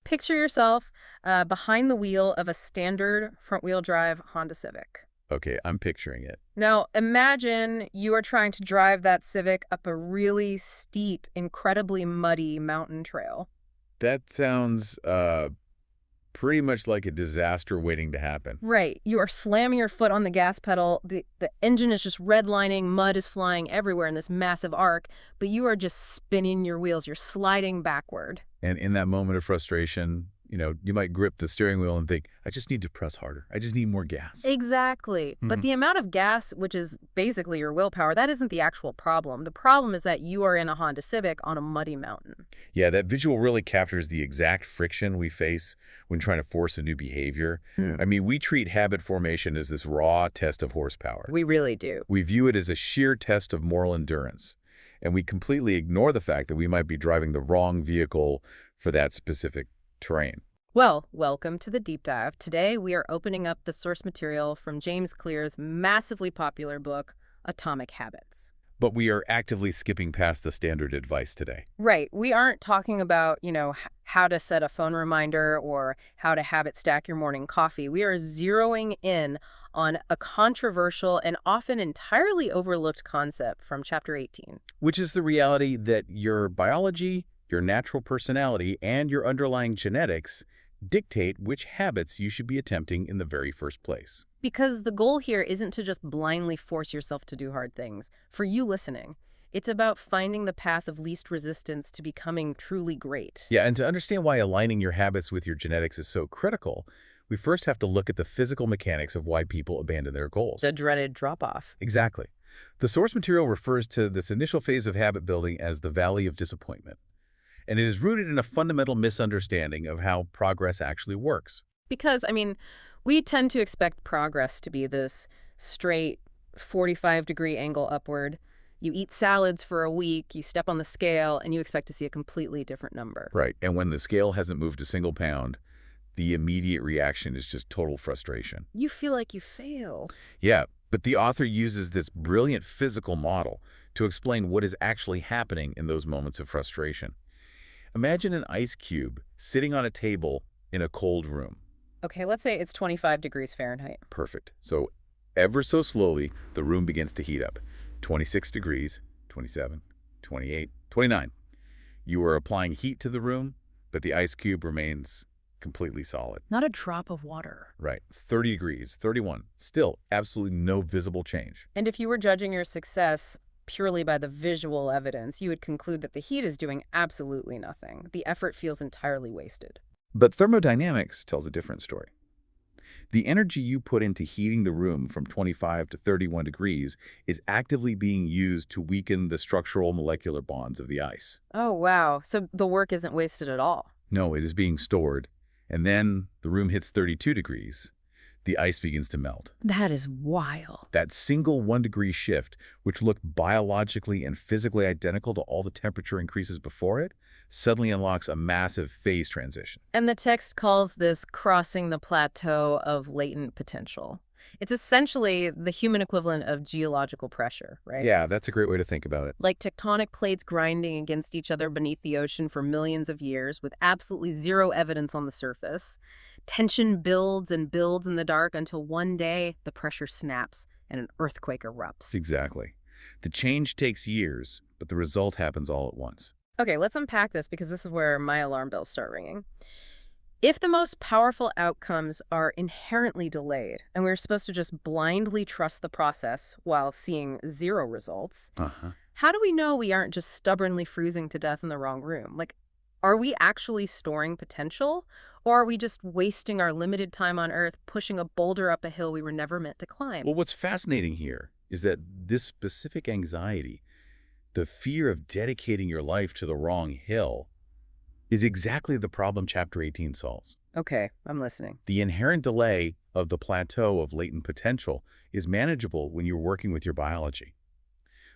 Picture yourself behind the wheel of a standard front-wheel drive Honda Civic. Okay, I'm picturing it. Now, imagine you are trying to drive that Civic up a really steep, incredibly muddy mountain trail. That sounds pretty much like a disaster waiting to happen. Right. You are slamming your foot on the gas pedal. The engine is just redlining. Mud is flying everywhere in this massive arc, but you are just spinning your wheels. You're sliding backward. And in that moment of frustration, you might grip the steering wheel and think, I just need to press harder. I just need more gas. Exactly. But Mhm. the amount of gas, which is basically your willpower, that isn't the actual problem. The problem is that you are in a Honda Civic on a muddy mountain. Yeah, that visual really captures the exact friction we face when trying to force a new behavior. Hmm. I mean, we treat habit formation as this raw test of horsepower. We really do. We view it as a sheer test of moral endurance, and we completely ignore the fact that we might be driving the wrong vehicle for that specific terrain. Well, welcome to the deep dive. Today, we are opening up the source material from James Clear's massively popular book, Atomic Habits. But we are actively skipping past the standard advice today. Right. We aren't talking about, how to set a phone reminder or how to habit stack your morning coffee. We are zeroing in on a controversial and often entirely overlooked concept from Chapter 18. Which is the reality that your biology, your natural personality, and your underlying genetics dictate which habits you should be attempting in the very first place. Because the goal here isn't to just blindly force yourself to do hard things. For you listening, it's about finding the path of least resistance to becoming truly great. Yeah, and to understand why aligning your habits with your genetics is so critical, we first have to look at the physical mechanics of why people abandon their goals. The dreaded drop-off. Exactly. The source material refers to this initial phase of habit building as the valley of disappointment, and it is rooted in a fundamental misunderstanding of how progress actually works. Because, we tend to expect progress to be this straight 45-degree angle upward. You eat salads for a week, you step on the scale, and you expect to see a completely different number. Right, and when the scale hasn't moved a single pound, the immediate reaction is just total frustration. You feel like you failed. Yeah, but the author uses this brilliant physical model to explain what is actually happening in those moments of frustration. Imagine an ice cube sitting on a table in a cold room. Okay, let's say it's 25 degrees Fahrenheit. Perfect. So ever so slowly, the room begins to heat up. 26 degrees, 27, 28, 29. You are applying heat to the room, but the ice cube remains completely solid. Not a drop of water. Right. 30 degrees, 31. Still absolutely no visible change. And if you were judging your success purely by the visual evidence, you would conclude that the heat is doing absolutely nothing. The effort feels entirely wasted. But thermodynamics tells a different story. The energy you put into heating the room from 25 to 31 degrees is actively being used to weaken the structural molecular bonds of the ice. Oh, wow. So the work isn't wasted at all. No, it is being stored, and then the room hits 32 degrees. The ice begins to melt. That is wild. That single 1-degree shift, which looked biologically and physically identical to all the temperature increases before it, suddenly unlocks a massive phase transition. And the text calls this crossing the plateau of latent potential. It's essentially the human equivalent of geological pressure, right? Yeah, that's a great way to think about it. Like tectonic plates grinding against each other beneath the ocean for millions of years with absolutely zero evidence on the surface. Tension builds and builds in the dark until one day the pressure snaps and an earthquake erupts. Exactly. The change takes years, but the result happens all at once. Okay, let's unpack this because this is where my alarm bells start ringing. If the most powerful outcomes are inherently delayed and we're supposed to just blindly trust the process while seeing zero results, how do we know we aren't just stubbornly freezing to death in the wrong room? Like, are we actually storing potential, or are we just wasting our limited time on Earth pushing a boulder up a hill we were never meant to climb? Well, what's fascinating here is that this specific anxiety, the fear of dedicating your life to the wrong hill, is exactly the problem Chapter 18 solves. Okay, I'm listening. The inherent delay of the plateau of latent potential is manageable when you're working with your biology.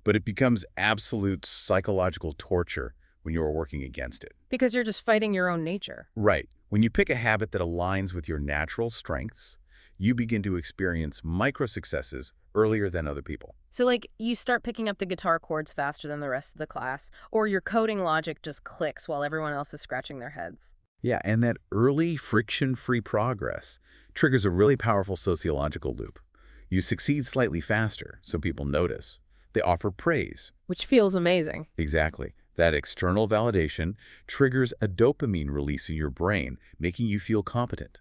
But it becomes absolute psychological torture when you're working against it. Because you're just fighting your own nature. Right. When you pick a habit that aligns with your natural strengths, you begin to experience micro-successes earlier than other people. So, you start picking up the guitar chords faster than the rest of the class, or your coding logic just clicks while everyone else is scratching their heads. Yeah, and that early friction-free progress triggers a really powerful sociological loop. You succeed slightly faster, so people notice. They offer praise. Which feels amazing. Exactly. That external validation triggers a dopamine release in your brain, making you feel competent.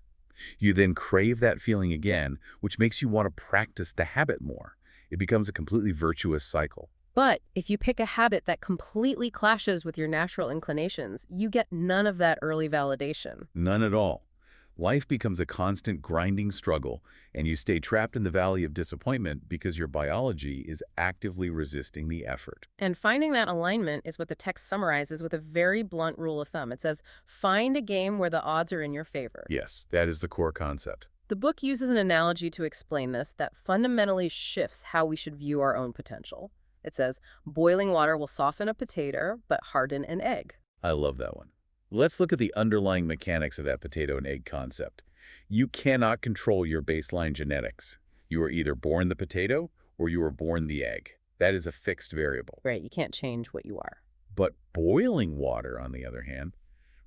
You then crave that feeling again, which makes you want to practice the habit more. It becomes a completely virtuous cycle. But if you pick a habit that completely clashes with your natural inclinations, you get none of that early validation. None at all. Life becomes a constant grinding struggle, and you stay trapped in the valley of disappointment because your biology is actively resisting the effort. And finding that alignment is what the text summarizes with a very blunt rule of thumb. It says, find a game where the odds are in your favor. Yes, that is the core concept. The book uses an analogy to explain this that fundamentally shifts how we should view our own potential. It says, boiling water will soften a potato, but harden an egg. I love that one. Let's look at the underlying mechanics of that potato and egg concept. You cannot control your baseline genetics. You are either born the potato or you are born the egg. That is a fixed variable. Right, you can't change what you are. But boiling water, on the other hand,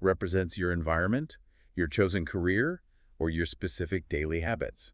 represents your environment, your chosen career, or your specific daily habits.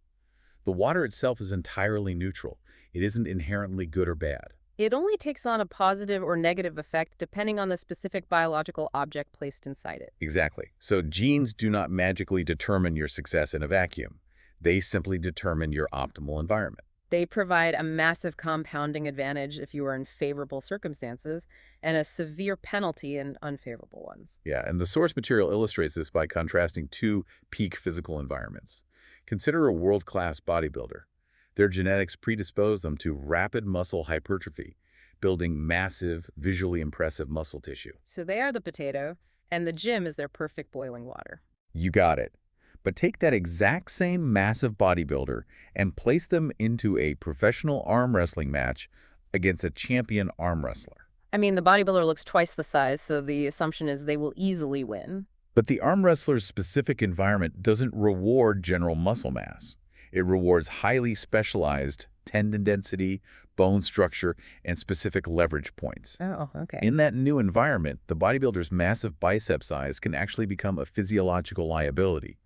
The water itself is entirely neutral. It isn't inherently good or bad. It only takes on a positive or negative effect depending on the specific biological object placed inside it. Exactly. So genes do not magically determine your success in a vacuum. They simply determine your optimal environment. They provide a massive compounding advantage if you are in favorable circumstances and a severe penalty in unfavorable ones. Yeah, and the source material illustrates this by contrasting two peak physical environments. Consider a world-class bodybuilder. Their genetics predispose them to rapid muscle hypertrophy, building massive, visually impressive muscle tissue. So they are the potato, and the gym is their perfect boiling water. You got it. But take that exact same massive bodybuilder and place them into a professional arm wrestling match against a champion arm wrestler. I mean, the bodybuilder looks twice the size, so the assumption is they will easily win. But the arm wrestler's specific environment doesn't reward general muscle mass. It rewards highly specialized tendon density, bone structure, and specific leverage points. Oh, okay. In that new environment, the bodybuilder's massive bicep size can actually become a physiological liability.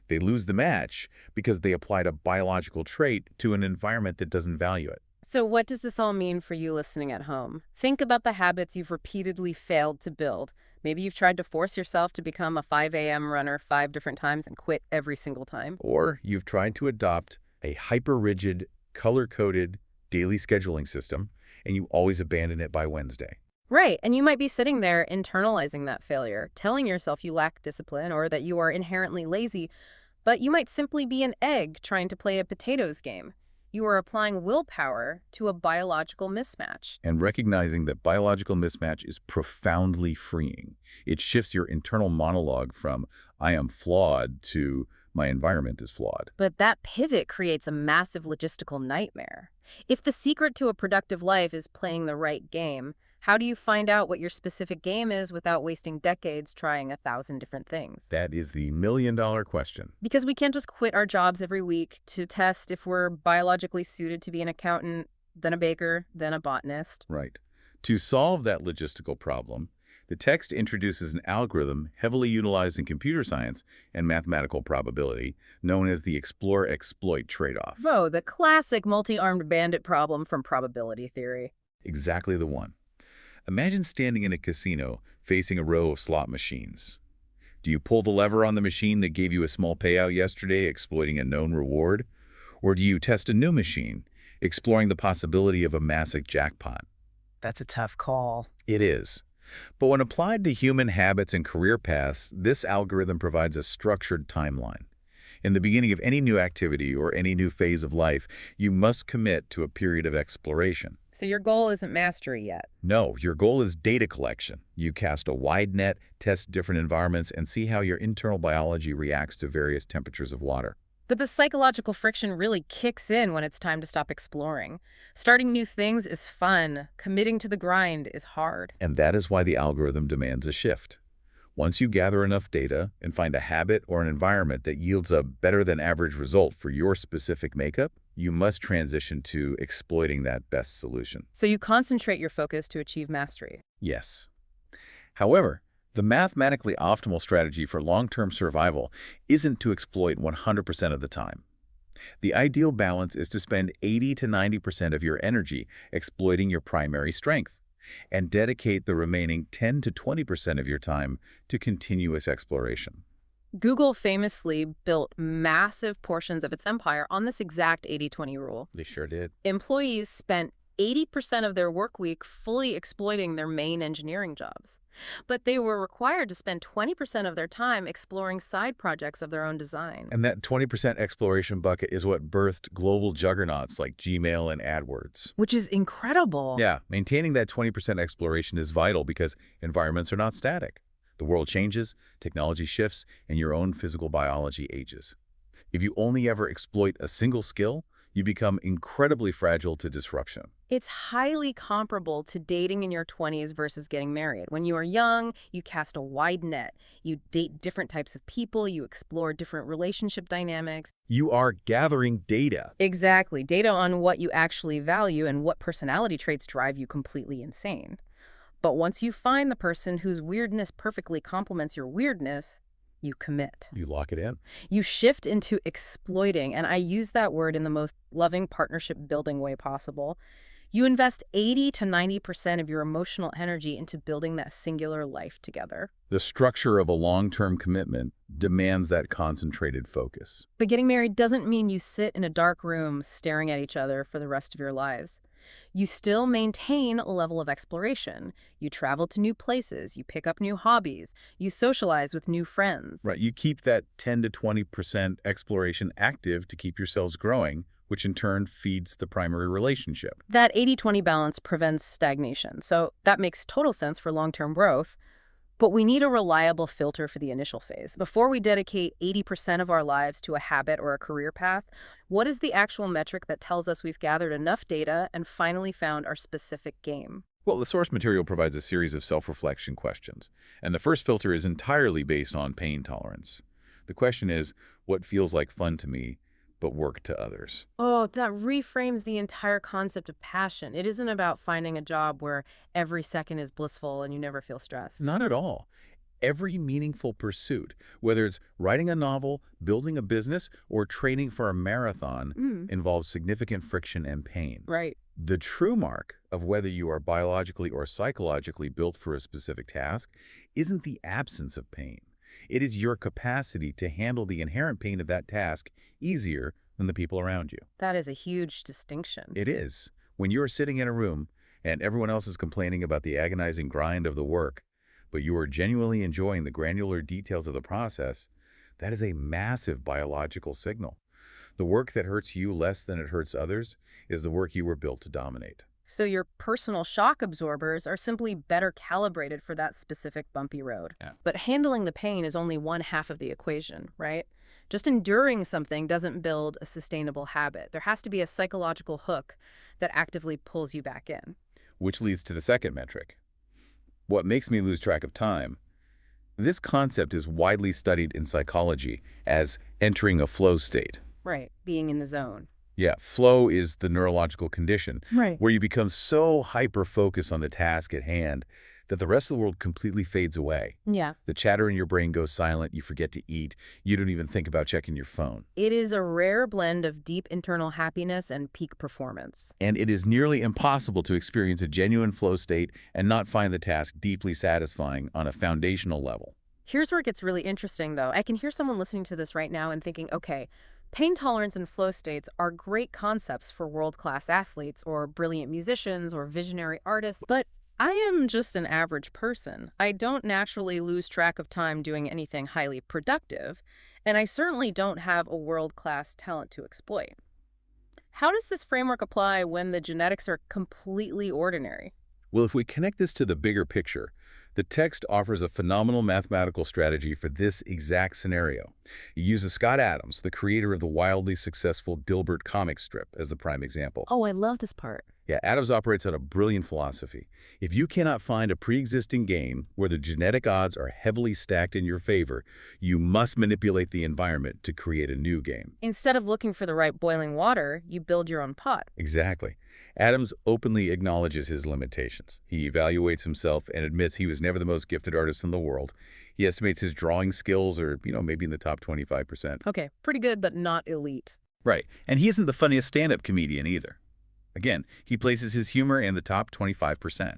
They lose the match because they applied a biological trait to an environment that doesn't value it. So what does this all mean for you listening at home? Think about the habits you've repeatedly failed to build. Maybe you've tried to force yourself to become a 5 a.m. runner 5 different times and quit every single time. Or you've tried to adopt a hyper-rigid, color-coded daily scheduling system, and you always abandon it by Wednesday. Right, and you might be sitting there internalizing that failure, telling yourself you lack discipline or that you are inherently lazy, but you might simply be an egg trying to play a potatoes game. You are applying willpower to a biological mismatch. And recognizing that biological mismatch is profoundly freeing. It shifts your internal monologue from, I am flawed, to, my environment is flawed. But that pivot creates a massive logistical nightmare. If the secret to a productive life is playing the right game, how do you find out what your specific game is without wasting decades trying 1,000 different things? That is the million-dollar question. Because we can't just quit our jobs every week to test if we're biologically suited to be an accountant, then a baker, then a botanist. Right. To solve that logistical problem, the text introduces an algorithm heavily utilized in computer science and mathematical probability, known as the explore-exploit trade-off. Whoa, the classic multi-armed bandit problem from probability theory. Exactly the one. Imagine standing in a casino facing a row of slot machines. Do you pull the lever on the machine that gave you a small payout yesterday, exploiting a known reward? Or do you test a new machine, exploring the possibility of a massive jackpot? That's a tough call. It is. But when applied to human habits and career paths, this algorithm provides a structured timeline. In the beginning of any new activity or any new phase of life, you must commit to a period of exploration. So your goal isn't mastery yet. No, your goal is data collection. You cast a wide net, test different environments, and see how your internal biology reacts to various temperatures of water. But the psychological friction really kicks in when it's time to stop exploring. Starting new things is fun. Committing to the grind is hard. And that is why the algorithm demands a shift. Once you gather enough data and find a habit or an environment that yields a better than average result for your specific makeup, you must transition to exploiting that best solution. So you concentrate your focus to achieve mastery. Yes. However, The mathematically optimal strategy for long-term survival isn't to exploit 100% of the time. The ideal balance is to spend 80 to 90% of your energy exploiting your primary strength and dedicate the remaining 10 to 20% of your time to continuous exploration. Google famously built massive portions of its empire on this exact 80-20 rule. They sure did. Employees spent 80% of their work week fully exploiting their main engineering jobs. But they were required to spend 20% of their time exploring side projects of their own design. And that 20% exploration bucket is what birthed global juggernauts like Gmail and AdWords. Which is incredible. Yeah, maintaining that 20% exploration is vital because environments are not static. The world changes, technology shifts, and your own physical biology ages. If you only ever exploit a single skill, you become incredibly fragile to disruption. It's highly comparable to dating in your 20s versus getting married. When you are young, you cast a wide net. You date different types of people, you explore different relationship dynamics. You are gathering data. Exactly. Data on what you actually value and what personality traits drive you completely insane. But once you find the person whose weirdness perfectly complements your weirdness, you commit. You lock it in. You shift into exploiting, and I use that word in the most loving partnership building way possible. You invest 80 to 90% of your emotional energy into building that singular life together. The structure of a long-term commitment demands that concentrated focus. But getting married doesn't mean you sit in a dark room staring at each other for the rest of your lives. You still maintain a level of exploration. You travel to new places, you pick up new hobbies, you socialize with new friends. Right, you keep that 10 to 20% exploration active to keep yourselves growing, which in turn feeds the primary relationship. That 80-20 balance prevents stagnation, so that makes total sense for long-term growth. But we need a reliable filter for the initial phase. Before we dedicate 80% of our lives to a habit or a career path, what is the actual metric that tells us we've gathered enough data and finally found our specific game? Well, the source material provides a series of self-reflection questions, and the first filter is entirely based on pain tolerance. The question is, what feels like fun to me, but work to others? Oh, that reframes the entire concept of passion. It isn't about finding a job where every second is blissful and you never feel stressed. Not at all. Every meaningful pursuit, whether it's writing a novel, building a business, or training for a marathon, involves significant friction and pain. Right. The true mark of whether you are biologically or psychologically built for a specific task isn't the absence of pain. It is your capacity to handle the inherent pain of that task easier than the people around you. That is a huge distinction. It is. When you're sitting in a room and everyone else is complaining about the agonizing grind of the work, but you are genuinely enjoying the granular details of the process, that is a massive biological signal. The work that hurts you less than it hurts others is the work you were built to dominate. So your personal shock absorbers are simply better calibrated for that specific bumpy road. Yeah. But handling the pain is only one half of the equation, right? Just enduring something doesn't build a sustainable habit. There has to be a psychological hook that actively pulls you back in. Which leads to the second metric. What makes me lose track of time? This concept is widely studied in psychology as entering a flow state. Right, being in the zone. Yeah, flow is the neurological condition Right. where you become so hyper-focused on the task at hand that the rest of the world completely fades away. Yeah. The chatter in your brain goes silent, you forget to eat, you don't even think about checking your phone. It is a rare blend of deep internal happiness and peak performance. And it is nearly impossible to experience a genuine flow state and not find the task deeply satisfying on a foundational level. Here's where it gets really interesting, though. I can hear someone listening to this right now and thinking, okay, pain tolerance and flow states are great concepts for world-class athletes or brilliant musicians or visionary artists, but I am just an average person. I don't naturally lose track of time doing anything highly productive, and I certainly don't have a world-class talent to exploit. How does this framework apply when the genetics are completely ordinary? Well, if we connect this to the bigger picture, the text offers a phenomenal mathematical strategy for this exact scenario. It uses Scott Adams, the creator of the wildly successful Dilbert comic strip, as the prime example. Oh, I love this part. Yeah, Adams operates on a brilliant philosophy. If you cannot find a pre-existing game where the genetic odds are heavily stacked in your favor, you must manipulate the environment to create a new game. Instead of looking for the right boiling water, you build your own pot. Exactly. Adams openly acknowledges his limitations. He evaluates himself and admits he was never the most gifted artist in the world. He estimates his drawing skills are, maybe in the top 25%. Okay, pretty good, but not elite. Right. And he isn't the funniest stand-up comedian either. Again, he places his humor in the top 25%.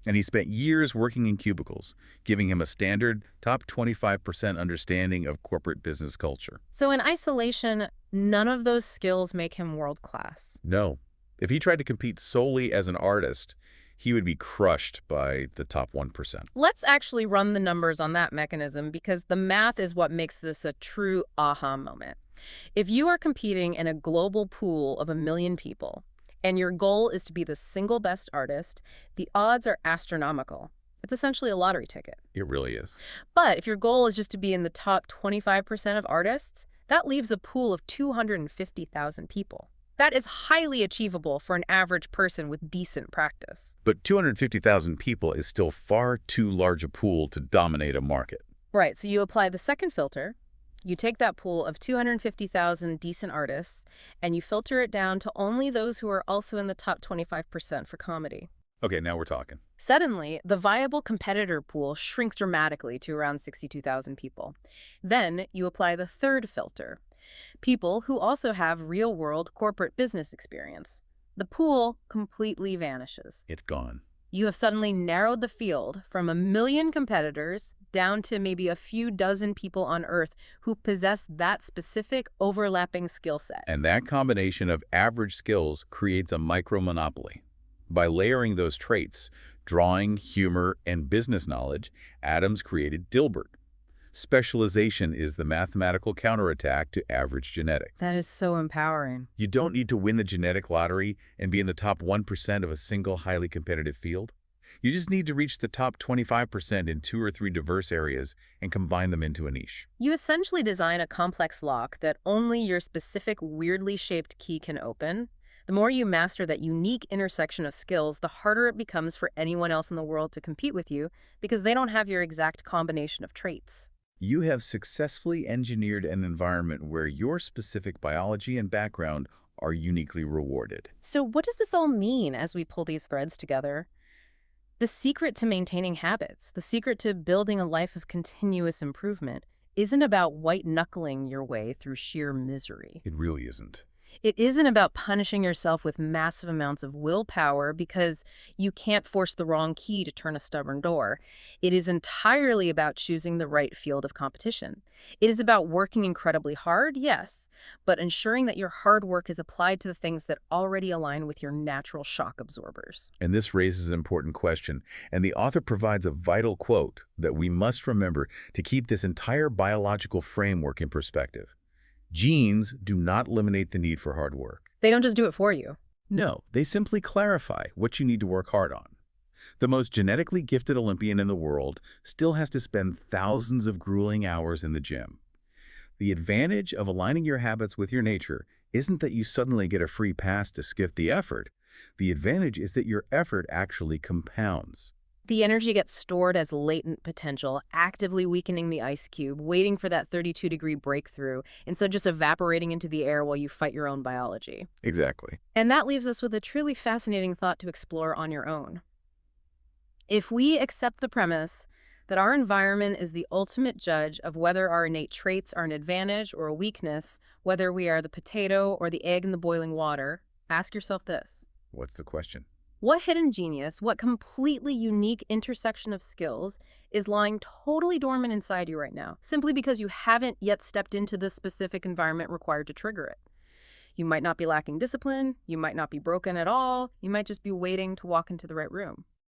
And he spent years working in cubicles, giving him a standard top 25% understanding of corporate business culture. So in isolation, none of those skills make him world-class. No. If he tried to compete solely as an artist, he would be crushed by the top 1%. Let's actually run the numbers on that mechanism because the math is what makes this a true aha moment. If you are competing in a global pool of 1 million people, and your goal is to be the single best artist, the odds are astronomical. It's essentially a lottery ticket. It really is. But if your goal is just to be in the top 25% of artists, that leaves a pool of 250,000 people. That is highly achievable for an average person with decent practice. But 250,000 people is still far too large a pool to dominate a market. Right, so you apply the second filter. You take that pool of 250,000 decent artists, and you filter it down to only those who are also in the top 25% for comedy. Okay, now we're talking. Suddenly, the viable competitor pool shrinks dramatically to around 62,000 people. Then you apply the third filter, people who also have real-world corporate business experience. The pool completely vanishes. It's gone. You have suddenly narrowed the field from 1 million competitors down to maybe a few dozen people on Earth who possess that specific overlapping skill set. And that combination of average skills creates a micro-monopoly. By layering those traits, drawing, humor, and business knowledge, Adams created Dilbert. Specialization is the mathematical counterattack to average genetics. That is so empowering. You don't need to win the genetic lottery and be in the top 1% of a single highly competitive field. You just need to reach the top 25% in 2 or 3 diverse areas and combine them into a niche. You essentially design a complex lock that only your specific weirdly shaped key can open. The more you master that unique intersection of skills, the harder it becomes for anyone else in the world to compete with you because they don't have your exact combination of traits. You have successfully engineered an environment where your specific biology and background are uniquely rewarded. So what does this all mean as we pull these threads together? The secret to maintaining habits, the secret to building a life of continuous improvement, isn't about white-knuckling your way through sheer misery. It really isn't. It isn't about punishing yourself with massive amounts of willpower because you can't force the wrong key to turn a stubborn door. It is entirely about choosing the right field of competition. It is about working incredibly hard, yes, but ensuring that your hard work is applied to the things that already align with your natural shock absorbers. And this raises an important question, and the author provides a vital quote that we must remember to keep this entire biological framework in perspective. Genes do not eliminate the need for hard work. They don't just do it for you. No, they simply clarify what you need to work hard on. The most genetically gifted Olympian in the world still has to spend thousands of grueling hours in the gym. The advantage of aligning your habits with your nature isn't that you suddenly get a free pass to skip the effort. The advantage is that your effort actually compounds. The energy gets stored as latent potential, actively weakening the ice cube, waiting for that 32-degree breakthrough, instead of just evaporating into the air while you fight your own biology. Exactly. And that leaves us with a truly fascinating thought to explore on your own. If we accept the premise that our environment is the ultimate judge of whether our innate traits are an advantage or a weakness, whether we are the potato or the egg in the boiling water, ask yourself this. What's the question? What hidden genius, what completely unique intersection of skills is lying totally dormant inside you right now, simply because you haven't yet stepped into the specific environment required to trigger it? You might not be lacking discipline, you might not be broken at all, you might just be waiting to walk into the right room.